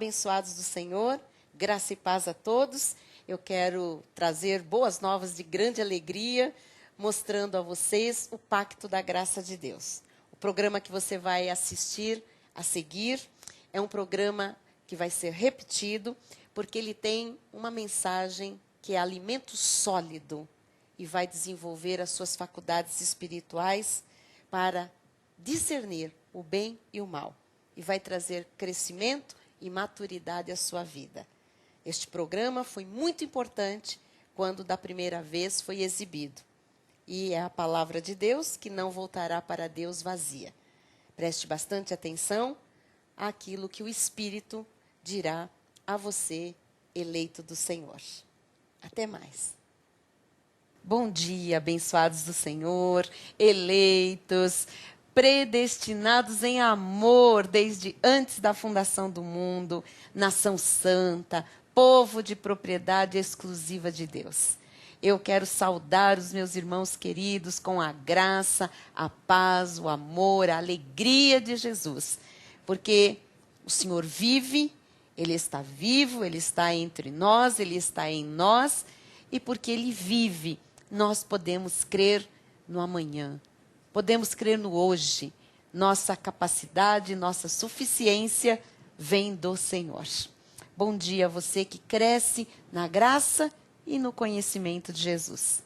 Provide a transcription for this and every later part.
abençoados do Senhor, graça e paz a todos. Eu quero trazer boas novas de grande alegria, mostrando a vocês o Pacto da Graça de Deus. O programa que você vai assistir a seguir é um programa que vai ser repetido, porque ele tem uma mensagem que é alimento sólido e vai desenvolver as suas faculdades espirituais para discernir o bem e o mal. E vai trazer crescimento e maturidade à sua vida. Este programa foi muito importante quando da primeira vez foi exibido. E é a palavra de Deus que não voltará para Deus vazia. Preste bastante atenção àquilo que o Espírito dirá a você, eleito do Senhor. Até mais. Bom dia, abençoados do Senhor, eleitos, predestinados em amor desde antes da fundação do mundo, nação santa, povo de propriedade exclusiva de Deus. Eu quero saudar os meus irmãos queridos com a graça, a paz, o amor, a alegria de Jesus, porque o Senhor vive, Ele está vivo, Ele está entre nós, Ele está em nós, e porque Ele vive, nós podemos crer no amanhã. Podemos crer no hoje. Nossa capacidade, nossa suficiência vem do Senhor. Bom dia a você que cresce na graça e no conhecimento de Jesus.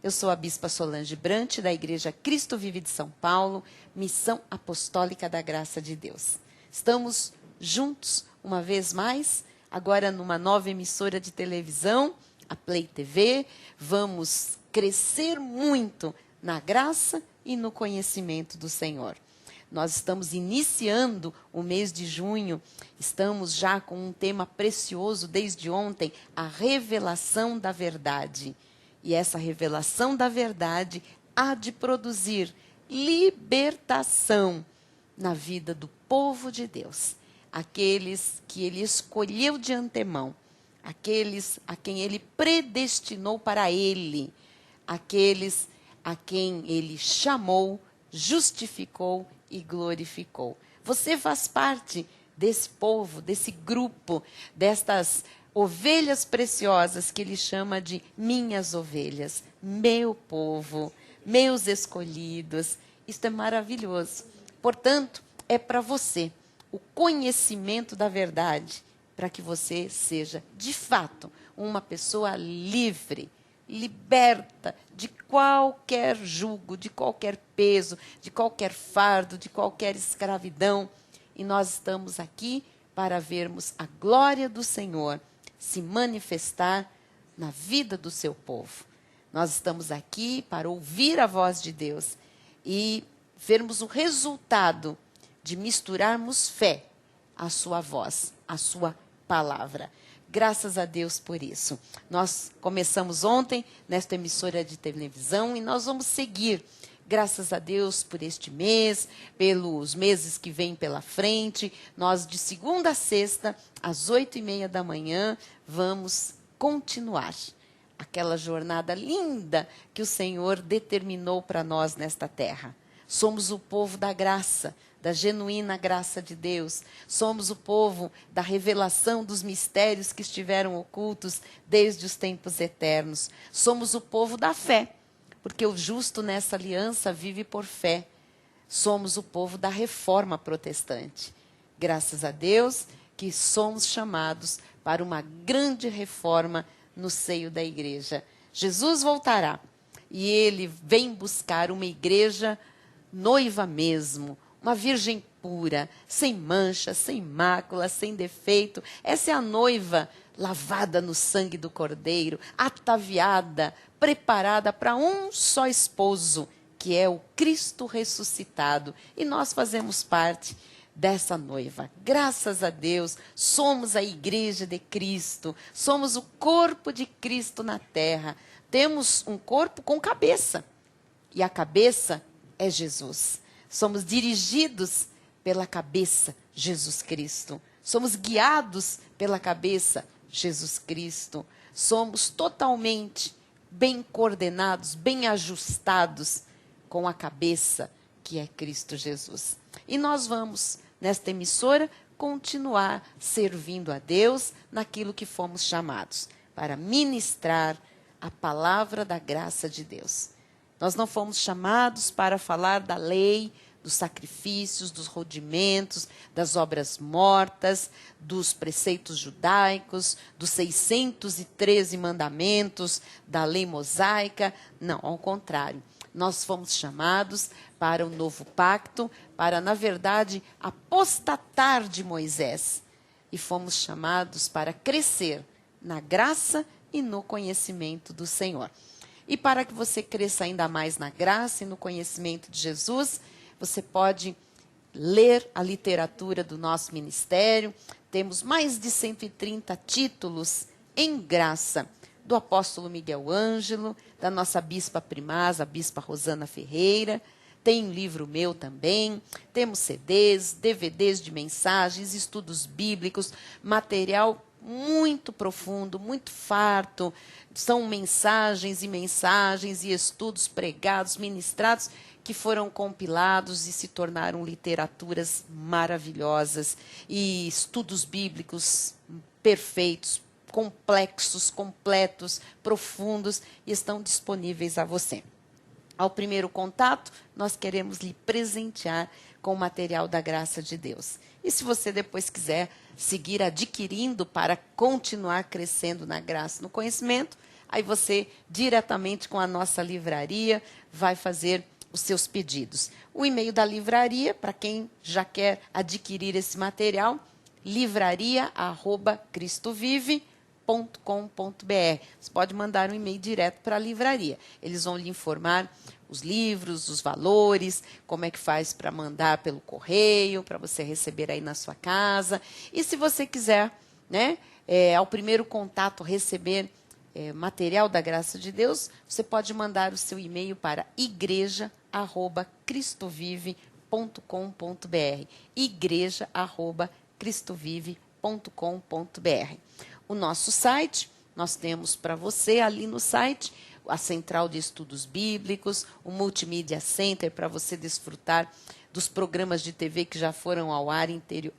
Eu sou a Bispa Solange Brant, da Igreja Cristo Vive de São Paulo, Missão Apostólica da Graça de Deus. Estamos juntos, uma vez mais, agora numa nova emissora de televisão, a Play TV. Vamos crescer muito na graça e no conhecimento do Senhor. Nós estamos iniciando o mês de junho, estamos já com um tema precioso desde ontem, a revelação da verdade. E essa revelação da verdade há de produzir libertação na vida do povo de Deus. Aqueles que Ele escolheu de antemão, aqueles a quem Ele predestinou para Ele, aqueles a quem Ele chamou, justificou e glorificou. Você faz parte desse povo, desse grupo, destas ovelhas preciosas que Ele chama de minhas ovelhas, meu povo, meus escolhidos. Isto é maravilhoso. Portanto, é para você o conhecimento da verdade, para que você seja, de fato, uma pessoa livre, liberta de qualquer jugo, de qualquer peso, de qualquer fardo, de qualquer escravidão. E nós estamos aqui para vermos a glória do Senhor se manifestar na vida do seu povo. Nós estamos aqui para ouvir a voz de Deus e vermos o resultado de misturarmos fé à sua voz, à sua palavra. Graças a Deus por isso. Nós começamos ontem nesta emissora de televisão e nós vamos seguir, graças a Deus, por este mês, pelos meses que vêm pela frente. Nós, de segunda a sexta, às 8h30 da manhã, vamos continuar aquela jornada linda que o Senhor determinou para nós nesta terra. Somos o povo da graça, da genuína graça de Deus. Somos o povo da revelação dos mistérios que estiveram ocultos desde os tempos eternos. Somos o povo da fé, porque o justo nessa aliança vive por fé. Somos o povo da reforma protestante. Graças a Deus que somos chamados para uma grande reforma no seio da igreja. Jesus voltará e Ele vem buscar uma igreja noiva mesmo, uma virgem pura, sem mancha, sem mácula, sem defeito. Essa é a noiva lavada no sangue do Cordeiro, ataviada, preparada para um só esposo, que é o Cristo ressuscitado. E nós fazemos parte dessa noiva. Graças a Deus, somos a igreja de Cristo, somos o corpo de Cristo na terra. Temos um corpo com cabeça, e a cabeça é Jesus. Somos dirigidos pela cabeça, Jesus Cristo. Somos guiados pela cabeça, Jesus Cristo. Somos totalmente bem coordenados, bem ajustados com a cabeça, que é Cristo Jesus. E nós vamos, nesta emissora, continuar servindo a Deus naquilo que fomos chamados, para ministrar a palavra da graça de Deus. Nós não fomos chamados para falar da lei, dos sacrifícios, dos rudimentos, das obras mortas, dos preceitos judaicos, dos 613 mandamentos, da lei mosaica. Não, ao contrário. Nós fomos chamados para o novo pacto, para, na verdade, apostatar de Moisés. E fomos chamados para crescer na graça e no conhecimento do Senhor. E para que você cresça ainda mais na graça e no conhecimento de Jesus, você pode ler a literatura do nosso ministério. Temos mais de 130 títulos em graça, do apóstolo Miguel Ângelo, da nossa bispa primaz, a bispa Rosana Ferreira. Tem um livro meu também. Temos CDs, DVDs de mensagens, estudos bíblicos, material muito profundo, muito farto. São mensagens e estudos pregados, ministrados, que foram compilados e se tornaram literaturas maravilhosas e estudos bíblicos perfeitos, complexos, completos, profundos, e estão disponíveis a você. Ao primeiro contato, nós queremos lhe presentear com o material da graça de Deus. E se você depois quiser seguir adquirindo para continuar crescendo na graça e no conhecimento, aí você, diretamente com a nossa livraria, vai fazer os seus pedidos. O e-mail da livraria, para quem já quer adquirir esse material, livraria@cristovive.com.br. Você pode mandar um e-mail direto para a livraria. Eles vão lhe informar os livros, os valores, como é que faz para mandar pelo correio, para você receber aí na sua casa. E se você quiser, né, ao primeiro contato receber material da graça de Deus, você pode mandar o seu e-mail para igreja@cristovive.com.br. igreja@cristovive.com.br. O nosso site, nós temos para você ali no site a central de estudos bíblicos, o Multimídia Center para você desfrutar dos programas de TV que já foram ao ar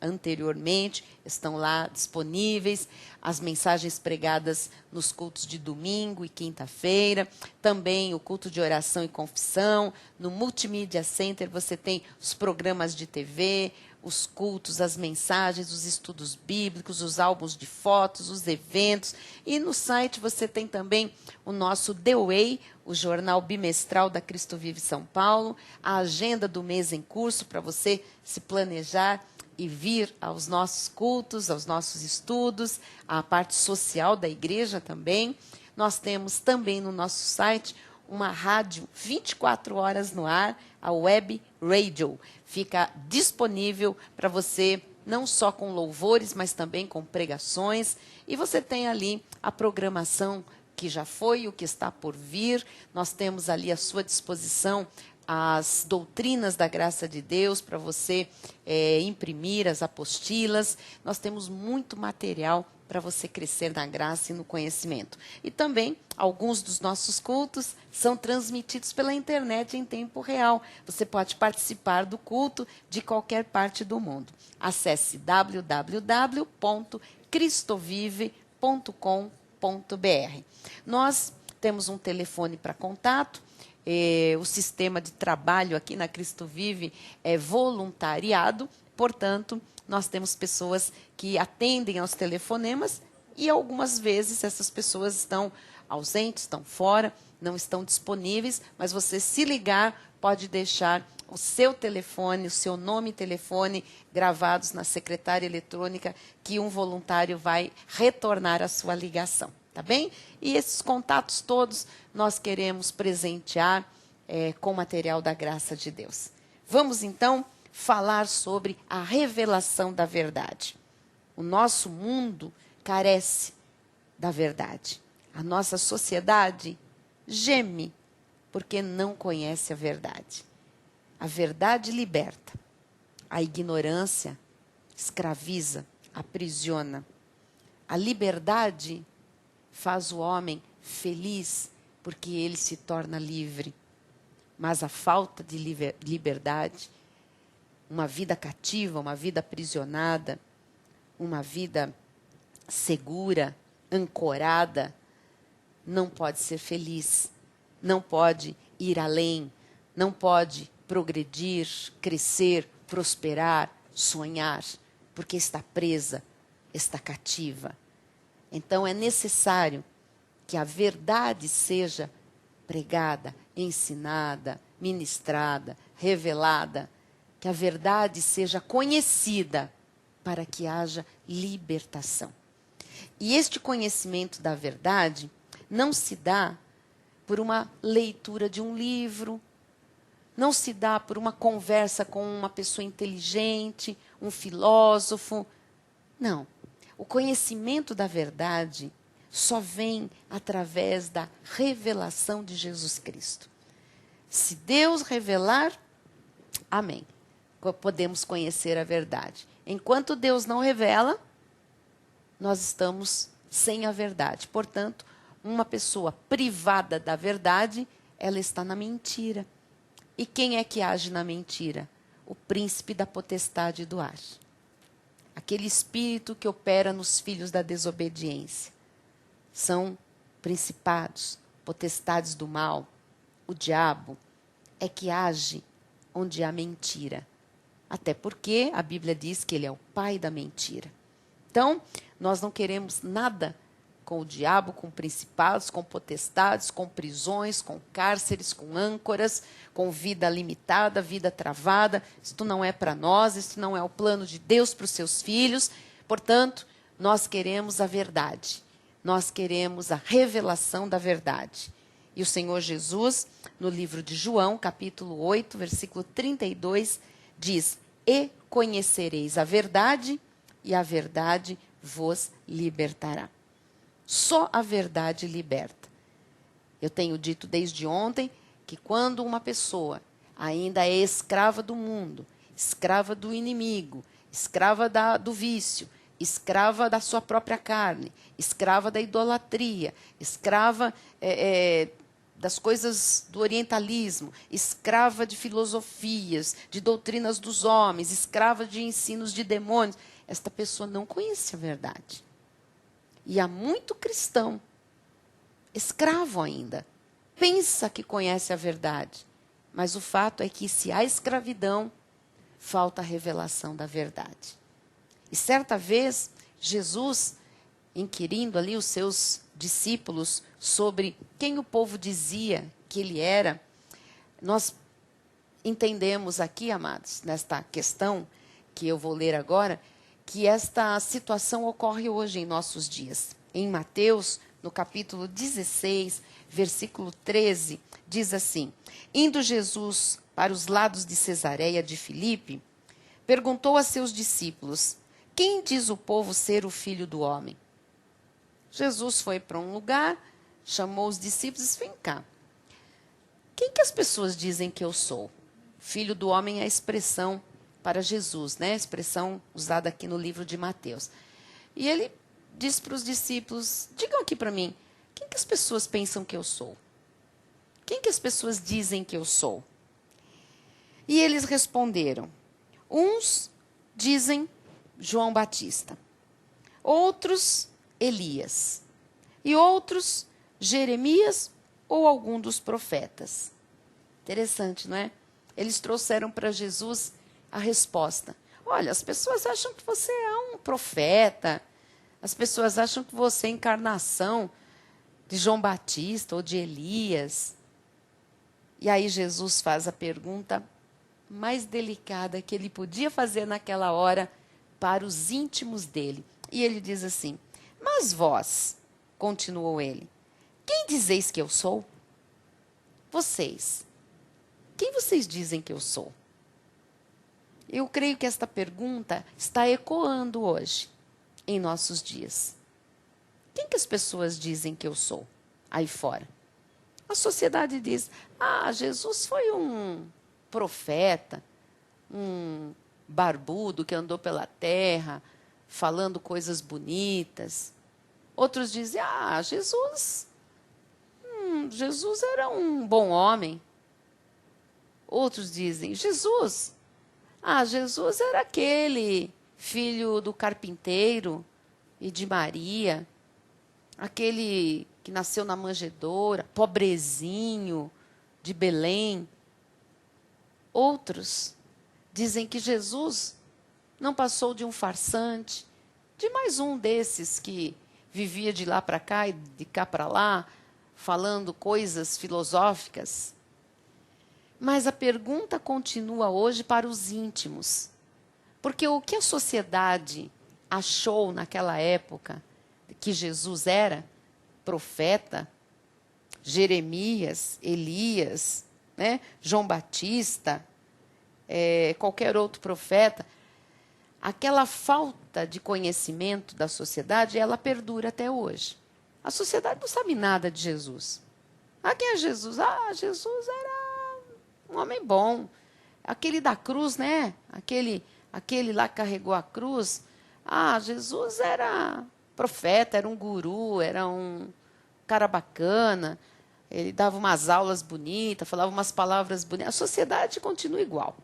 anteriormente, estão lá disponíveis, as mensagens pregadas nos cultos de domingo e quinta-feira, também o culto de oração e confissão. No Multimídia Center você tem os programas de TV, os cultos, as mensagens, os estudos bíblicos, os álbuns de fotos, os eventos. E no site você tem também o nosso The Way, o jornal bimestral da Cristo Vive São Paulo, a agenda do mês em curso para você se planejar e vir aos nossos cultos, aos nossos estudos, a parte social da igreja também. Nós temos também no nosso site uma rádio 24 horas no ar, a Web Radio. Fica disponível para você, não só com louvores, mas também com pregações. E você tem ali a programação que já foi, o que está por vir. Nós temos ali à sua disposição as doutrinas da graça de Deus para você imprimir, as apostilas. Nós temos muito material para você crescer na graça e no conhecimento. E também, alguns dos nossos cultos são transmitidos pela internet em tempo real. Você pode participar do culto de qualquer parte do mundo. Acesse www.cristovive.com.br. Nós temos um telefone para contato. O sistema de trabalho aqui na Cristo Vive é voluntariado, portanto, nós temos pessoas que atendem aos telefonemas e algumas vezes essas pessoas estão ausentes, estão fora, não estão disponíveis, mas você, se ligar, pode deixar o seu telefone, o seu nome e telefone gravados na secretária eletrônica, que um voluntário vai retornar a sua ligação. Tá bem? E esses contatos todos nós queremos presentear com o material da graça de Deus. Vamos então falar sobre a revelação da verdade. O nosso mundo carece da verdade. A nossa sociedade geme porque não conhece a verdade. A verdade liberta. A ignorância escraviza, aprisiona. A liberdade faz o homem feliz porque ele se torna livre. Mas a falta de liberdade uma vida cativa, uma vida aprisionada, uma vida segura, ancorada, não pode ser feliz, não pode ir além, não pode progredir, crescer, prosperar, sonhar, porque está presa, está cativa. Então é necessário que a verdade seja pregada, ensinada, ministrada, revelada, que a verdade seja conhecida para que haja libertação. E este conhecimento da verdade não se dá por uma leitura de um livro, não se dá por uma conversa com uma pessoa inteligente, um filósofo. Não. O conhecimento da verdade só vem através da revelação de Jesus Cristo. Se Deus revelar, amém. Podemos conhecer a verdade. Enquanto Deus não revela, nós estamos sem a verdade. Portanto, uma pessoa privada da verdade, ela está na mentira. E quem é que age na mentira? O príncipe da potestade do ar. Aquele espírito que opera nos filhos da desobediência. São principados, potestades do mal. O diabo é que age onde há mentira. Até porque a Bíblia diz que ele é o pai da mentira. Então, nós não queremos nada com o diabo, com principados, com potestades, com prisões, com cárceres, com âncoras, com vida limitada, vida travada. Isto não é para nós, isto não é o plano de Deus para os seus filhos. Portanto, nós queremos a verdade. Nós queremos a revelação da verdade. E o Senhor Jesus, no livro de João, capítulo 8, versículo 32, diz: "E conhecereis a verdade, e a verdade vos libertará." Só a verdade liberta. Eu tenho dito desde ontem que quando uma pessoa ainda é escrava do mundo, escrava do inimigo, escrava do vício, escrava da sua própria carne, escrava da idolatria, escrava das coisas do orientalismo, escrava de filosofias, de doutrinas dos homens, escrava de ensinos de demônios, esta pessoa não conhece a verdade. E há muito cristão, escravo ainda, pensa que conhece a verdade. Mas o fato é que se há escravidão, falta a revelação da verdade. E certa vez, Jesus, inquirindo ali os seus discípulos sobre quem o povo dizia que ele era, nós entendemos aqui, amados, nesta questão que eu vou ler agora, que esta situação ocorre hoje em nossos dias. Em Mateus, no capítulo 16, versículo 13, diz assim: "Indo Jesus para os lados de Cesareia de Filipe, perguntou a seus discípulos: quem diz o povo ser o Filho do Homem?" Jesus foi para um lugar, chamou os discípulos e disse: "Vem cá, quem que as pessoas dizem que eu sou?" Filho do Homem é a expressão para Jesus, né? A expressão usada aqui no livro de Mateus. E ele disse para os discípulos: digam aqui para mim, quem que as pessoas pensam que eu sou? Quem que as pessoas dizem que eu sou? E eles responderam: uns dizem João Batista, outros Elias, e outros Jeremias ou algum dos profetas. Interessante, não é? Eles trouxeram para Jesus a resposta: olha, as pessoas acham que você é um profeta, as pessoas acham que você é encarnação de João Batista ou de Elias. E aí Jesus faz a pergunta mais delicada que ele podia fazer naquela hora para os íntimos dele. E ele diz assim: mas vós, continuou ele, quem dizeis que eu sou? Vocês. Quem vocês dizem que eu sou? Eu creio que esta pergunta está ecoando hoje, em nossos dias. Quem que as pessoas dizem que eu sou aí fora? A sociedade diz: ah, Jesus foi um profeta, um barbudo que andou pela terra, falando coisas bonitas. Outros dizem: ah, Jesus era um bom homem. Outros dizem: Jesus, Jesus era aquele filho do carpinteiro e de Maria, aquele que nasceu na manjedoura, pobrezinho, de Belém. Outros dizem que Jesus não passou de um farsante, de mais um desses que vivia de lá para cá e de cá para lá, falando coisas filosóficas. Mas a pergunta continua hoje para os íntimos. Porque o que a sociedade achou naquela época que Jesus era? Profeta, Jeremias, Elias, né? João Batista, qualquer outro profeta. Aquela falta de conhecimento da sociedade, ela perdura até hoje. A sociedade não sabe nada de Jesus. Quem é Jesus? Jesus era um homem bom. Aquele da cruz, né? Aquele lá que carregou a cruz. Jesus era profeta, era um guru, era um cara bacana. Ele dava umas aulas bonitas, falava umas palavras bonitas. A sociedade continua igual,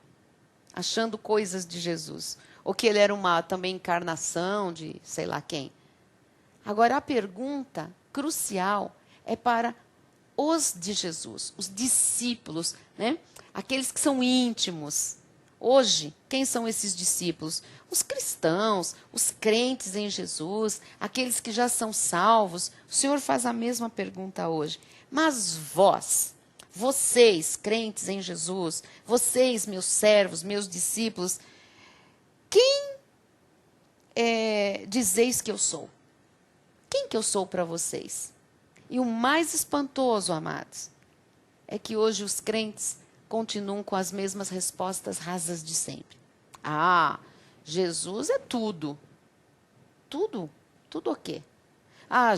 achando coisas de Jesus. Ou que ele era uma também encarnação de sei lá quem. Agora, a pergunta crucial é para os de Jesus, os discípulos, né? Aqueles que são íntimos. Hoje, quem são esses discípulos? Os cristãos, os crentes em Jesus, aqueles que já são salvos. O Senhor faz a mesma pergunta hoje. Mas vós, vocês, crentes em Jesus, vocês, meus servos, meus discípulos, quem dizeis que eu sou? Quem que eu sou para vocês? E o mais espantoso, amados, é que hoje os crentes continuam com as mesmas respostas rasas de sempre. Jesus é tudo. Tudo? Tudo o quê?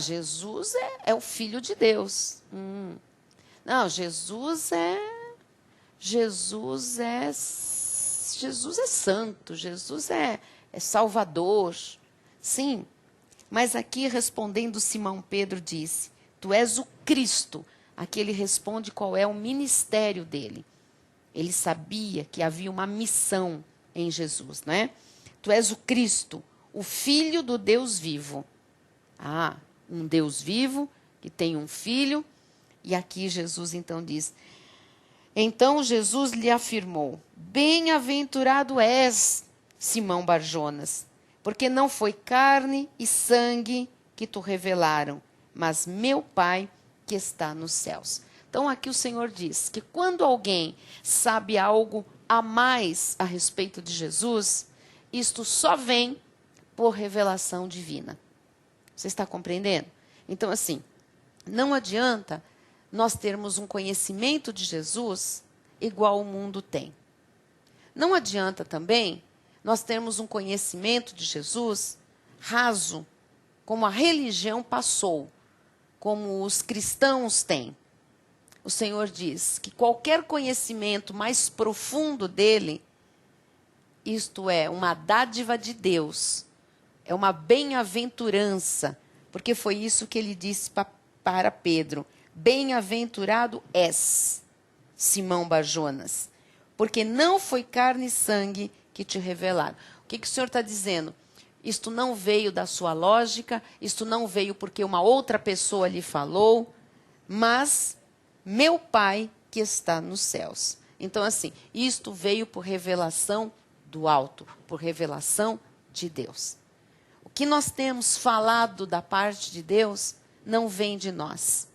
Jesus é o Filho de Deus. Não, Jesus é santo, Jesus é Salvador. Sim, mas aqui respondendo Simão Pedro disse, tu és o Cristo. Aqui ele responde qual é o ministério dele. Ele sabia que havia uma missão em Jesus, né? Tu és o Cristo, o Filho do Deus vivo. Um Deus vivo que tem um filho. E aqui Jesus então diz, então Jesus lhe afirmou, bem-aventurado és, Simão Barjonas, porque não foi carne e sangue que te revelaram, mas meu Pai que está nos céus. Então aqui o Senhor diz que quando alguém sabe algo a mais a respeito de Jesus, isto só vem por revelação divina. Você está compreendendo? Então assim, não adianta nós termos um conhecimento de Jesus igual o mundo tem. Não adianta também nós termos um conhecimento de Jesus raso, como a religião passou, como os cristãos têm. O Senhor diz que qualquer conhecimento mais profundo dele, isto é uma dádiva de Deus, é uma bem-aventurança, porque foi isso que ele disse para Pedro. Bem-aventurado és, Simão Barjonas, porque não foi carne e sangue que te revelaram. O que o Senhor está dizendo? Isto não veio da sua lógica, isto não veio porque uma outra pessoa lhe falou, mas meu Pai que está nos céus. Então, assim, isto veio por revelação do alto, por revelação de Deus. O que nós temos falado da parte de Deus não vem de nós.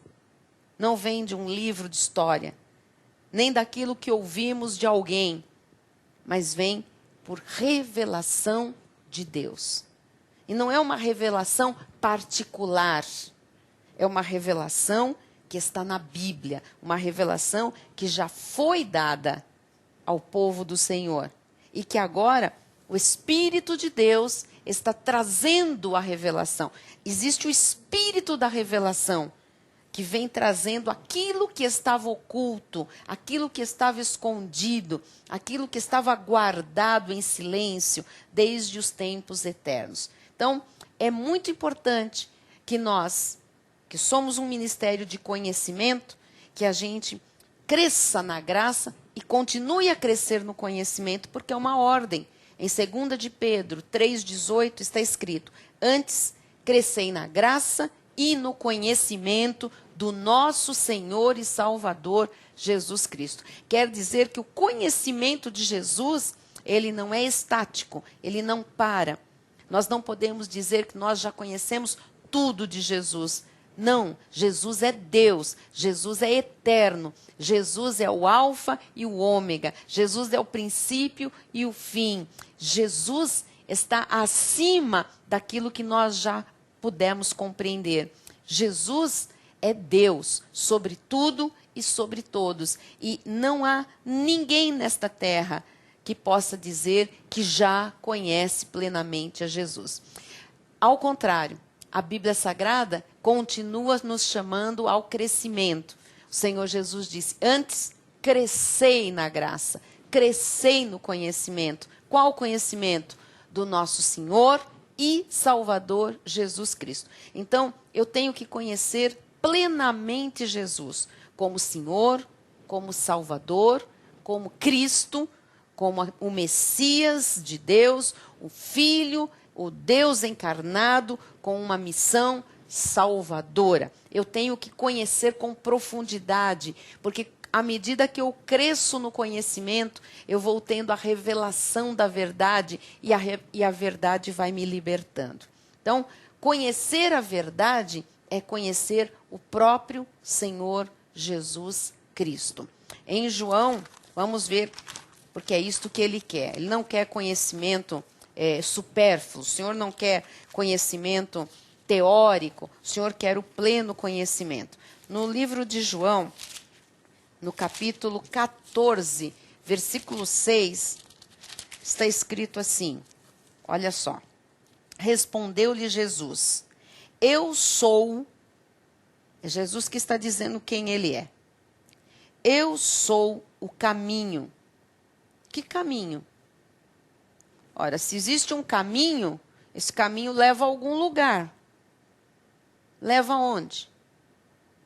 Não vem de um livro de história, nem daquilo que ouvimos de alguém, mas vem por revelação de Deus. E não é uma revelação particular, é uma revelação que está na Bíblia, uma revelação que já foi dada ao povo do Senhor. E que agora o Espírito de Deus está trazendo a revelação. Existe o Espírito da revelação, que vem trazendo aquilo que estava oculto, aquilo que estava escondido, aquilo que estava guardado em silêncio desde os tempos eternos. Então, é muito importante que nós, que somos um ministério de conhecimento, que a gente cresça na graça e continue a crescer no conhecimento, porque é uma ordem. Em 2 de Pedro 3,18 está escrito: antes, crescei na graça e no conhecimento do nosso Senhor e Salvador Jesus Cristo. Quer dizer que o conhecimento de Jesus, ele não é estático, ele não para. Nós não podemos dizer que nós já conhecemos tudo de Jesus. Não, Jesus é Deus, Jesus é eterno, Jesus é o alfa e o ômega, Jesus é o princípio e o fim. Jesus está acima daquilo que nós já pudemos compreender. Jesus é Deus sobre tudo e sobre todos. E não há ninguém nesta terra que possa dizer que já conhece plenamente a Jesus. Ao contrário, a Bíblia Sagrada continua nos chamando ao crescimento. O Senhor Jesus disse: antes, crescei na graça, crescei no conhecimento. Qual conhecimento? Do nosso Senhor e Salvador Jesus Cristo. Então, eu tenho que conhecer plenamente Jesus como Senhor, como Salvador, como Cristo, como o Messias de Deus, o Filho, o Deus encarnado, com uma missão salvadora. Eu tenho que conhecer com profundidade, porque à medida que eu cresço no conhecimento, eu vou tendo a revelação da verdade e a verdade vai me libertando. Então, conhecer a verdade é conhecer o próprio Senhor Jesus Cristo. Em João, vamos ver, porque é isto que ele quer. Ele não quer conhecimento supérfluo, o Senhor não quer conhecimento teórico, o Senhor quer o pleno conhecimento. No livro de João, no capítulo 14, versículo 6, está escrito assim, olha só. Respondeu-lhe Jesus: eu sou, é Jesus que está dizendo quem ele é. Eu sou o caminho. Que caminho? Ora, se existe um caminho, esse caminho leva a algum lugar. Leva aonde?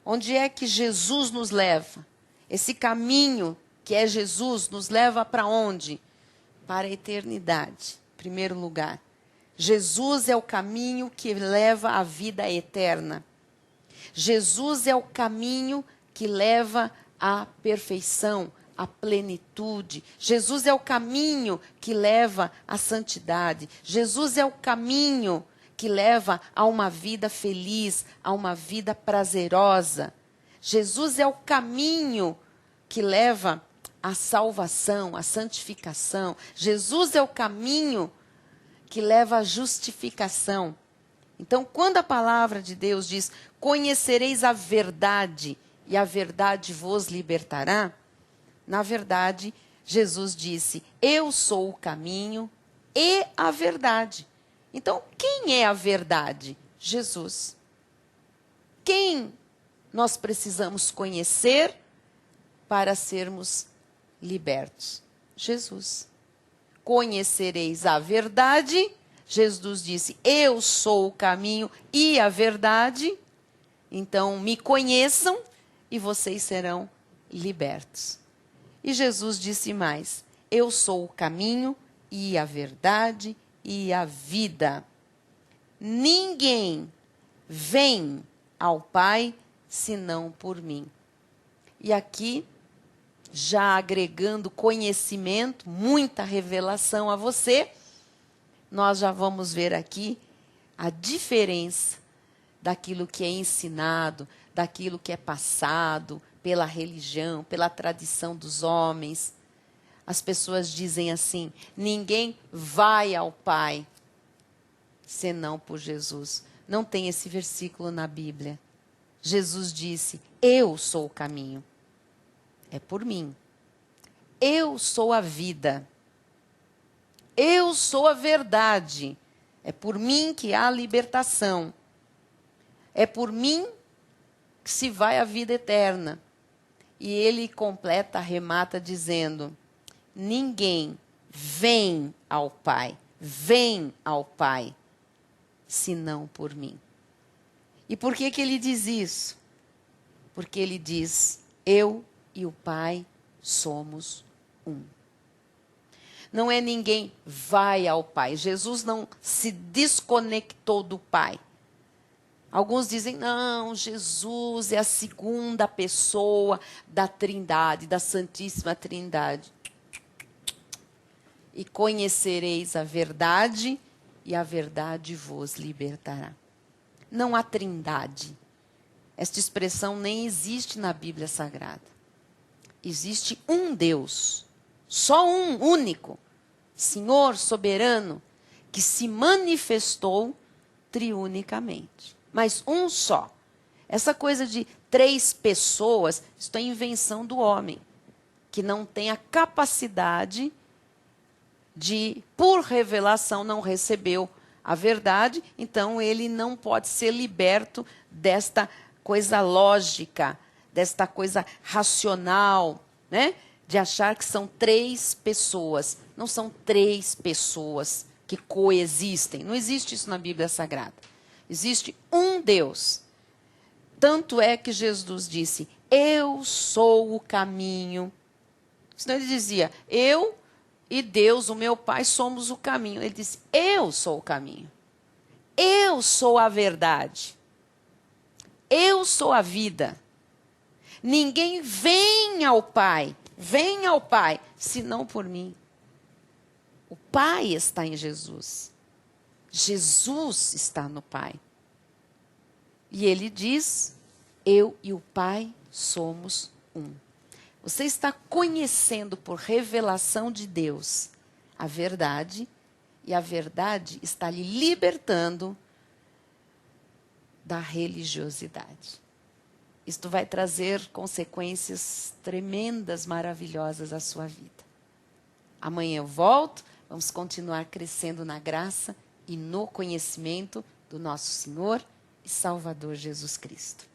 Onde é que Jesus nos leva? Esse caminho que é Jesus nos leva para onde? Para a eternidade, em primeiro lugar. Jesus é o caminho que leva à vida eterna. Jesus é o caminho que leva à perfeição, à plenitude. Jesus é o caminho que leva à santidade. Jesus é o caminho que leva a uma vida feliz, a uma vida prazerosa. Jesus é o caminho que leva à salvação, à santificação. Jesus é o caminho que leva à justificação. Então, quando a palavra de Deus diz: conhecereis a verdade e a verdade vos libertará, na verdade, Jesus disse: eu sou o caminho e a verdade. Então, quem é a verdade? Jesus. Quem nós precisamos conhecer para sermos libertos? Jesus. Conhecereis a verdade. Jesus disse: eu sou o caminho e a verdade. Então, me conheçam e vocês serão libertos. E Jesus disse mais: eu sou o caminho e a verdade e a vida. Ninguém vem ao Pai senão por mim. E aqui, já agregando conhecimento, muita revelação a você, nós já vamos ver aqui a diferença daquilo que é ensinado, daquilo que é passado pela religião, pela tradição dos homens. As pessoas dizem assim: ninguém vai ao Pai senão por Jesus. Não tem esse versículo na Bíblia. Jesus disse: eu sou o caminho. É por mim. Eu sou a vida. Eu sou a verdade. É por mim que há libertação. É por mim que se vai a vida eterna. E ele completa, arremata dizendo: ninguém vem ao Pai, senão por mim. E por que ele diz isso? Porque ele diz: eu e o Pai somos um. Não é ninguém vai ao Pai. Jesus não se desconectou do Pai. Alguns dizem, não, Jesus é a segunda pessoa da Trindade, da Santíssima Trindade. E conhecereis a verdade, e a verdade vos libertará. Não há Trindade. Esta expressão nem existe na Bíblia Sagrada. Existe um Deus, só um, único, Senhor soberano, que se manifestou triunicamente. Mas um só. Essa coisa de 3 pessoas, isso é invenção do homem, que não tem a capacidade de, por revelação, não recebeu a verdade, então ele não pode ser liberto desta coisa lógica, desta coisa racional, né? De achar que são 3 pessoas. Não são 3 pessoas que coexistem. Não existe isso na Bíblia Sagrada. Existe um Deus. Tanto é que Jesus disse, eu sou o caminho. Senão ele dizia, eu e Deus, o meu Pai, somos o caminho. Ele disse, eu sou o caminho. Eu sou a verdade. Eu sou a vida. Ninguém vem ao Pai, senão por mim. O Pai está em Jesus. Jesus está no Pai. E ele diz, eu e o Pai somos um. Você está conhecendo por revelação de Deus a verdade, e a verdade está lhe libertando da religiosidade. Isto vai trazer consequências tremendas, maravilhosas à sua vida. Amanhã eu volto, vamos continuar crescendo na graça e no conhecimento do nosso Senhor e Salvador Jesus Cristo.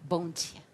Bom dia.